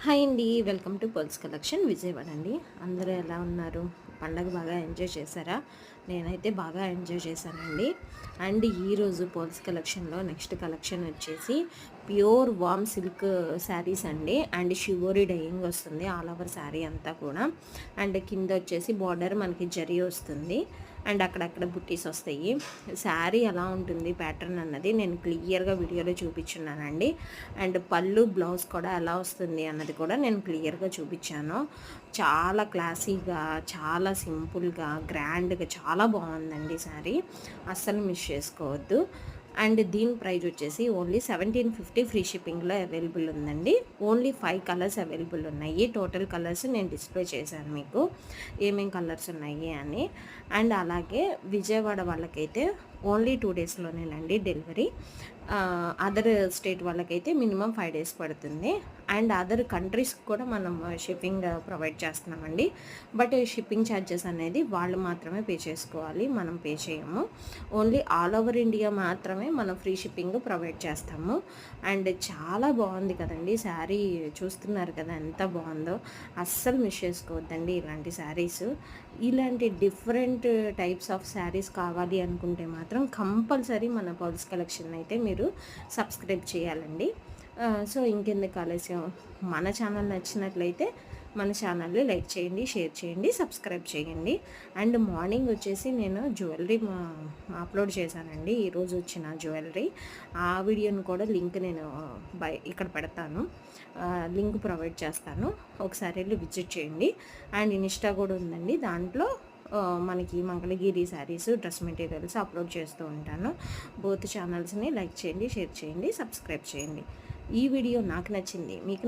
Hi అండి, welcome to pearls collection Vijayawada అండి. అందరూ ఎలా ఉన్నారు? పండగ బాగా ఎంజాయ్ చేశారా? నేనైతే బాగా ఎంజాయ్ చేశానండి. అండ్ ఈరోజు పర్ల్స్ కలెక్షన్లో నెక్స్ట్ కలెక్షన్ వచ్చేసి ప్యూర్ వామ్ సిల్క్ శారీస్ అండి. అండ్ షివోరి డైయింగ్ వస్తుంది ఆల్ ఓవర్ శారీ అంతా కూడా. అండ్ కింద వచ్చేసి బార్డర్ మనకి జరీ వస్తుంది. అండ్ అక్కడక్కడ బుట్టీస్ వస్తాయి. శారీ ఎలా ఉంటుంది ప్యాటర్న్ అన్నది నేను క్లియర్గా వీడియోలో చూపించున్నానండి. అండ్ పళ్ళు బ్లౌజ్ కూడా ఎలా వస్తుంది అన్నది కూడా నేను క్లియర్గా చూపించాను. చాలా క్లాసీగా, చాలా సింపుల్గా, గ్రాండ్గా చాలా బాగుందండి శారీ. అస్సలు మిస్ చేసుకోవద్దు. అండ్ దీని ప్రైస్ వచ్చేసి ఓన్లీ 1750 ఫ్రీ షిప్పింగ్లో అవైలబుల్ ఉందండి. ఓన్లీ 5 కలర్స్ అవైలబుల్ ఉన్నాయి. టోటల్ కలర్స్ నేను డిస్ప్లే చేశాను మీకు ఏమేం కలర్స్ ఉన్నాయి అని. అండ్ అలాగే విజయవాడ వాళ్ళకైతే ఓన్లీ 2 డేస్లోనేనండి డెలివరీ. అదర్ స్టేట్ వాళ్ళకైతే మినిమం 5 డేస్ పడుతుంది. అండ్ అదర్ కంట్రీస్కి కూడా మనం షిప్పింగ్ ప్రొవైడ్ చేస్తున్నామండి. బట్ షిప్పింగ్ ఛార్జెస్ అనేది వాళ్ళు మాత్రమే పే చేసుకోవాలి, మనం పే చేయము. ఓన్లీ ఆల్ ఓవర్ ఇండియా మాత్రమే మనం ఫ్రీ షిప్పింగ్ ప్రొవైడ్ చేస్తాము. అండ్ చాలా బాగుంది కదండి శారీ, చూస్తున్నారు కదా ఎంత బాగుందో. అస్సలు మిస్ చేసుకోవద్దండి ఇలాంటి శారీస్. ఇలాంటి డిఫరెంట్ టైప్స్ ఆఫ్ శారీస్ కావాలి అనుకుంటే మాత్రం కంపల్సరీ మన పర్ల్స్ కలెక్షన్ అయితే మీరు సబ్స్క్రైబ్ చేయాలండి. సో ఇంకెందుకు ఆలస్యం, మన ఛానల్ నచ్చినట్లయితే మన ఛానల్ని లైక్ చేయండి, షేర్ చేయండి, సబ్స్క్రైబ్ చేయండి. అండ్ మార్నింగ్ వచ్చేసి నేను జ్యువెలరీ అప్లోడ్ చేశానండి, ఈరోజు వచ్చిన జ్యువెలరీ. ఆ వీడియోని కూడా లింక్ నేను ఇక్కడ పెడతాను, లింక్ ప్రొవైడ్ చేస్తాను. ఒకసారి వెళ్ళి విజిట్ చేయండి. అండ్ ఇన్స్టా కూడా ఉందండి, దాంట్లో మనకి Mangalagiri saris, dress materials upload చేస్తూ ఉంటాను. బోత్ ఛానల్స్ని లైక్ చేయండి, షేర్ చేయండి, సబ్స్క్రైబ్ చేయండి. ఈ వీడియో నాకు నచ్చింది, మీకు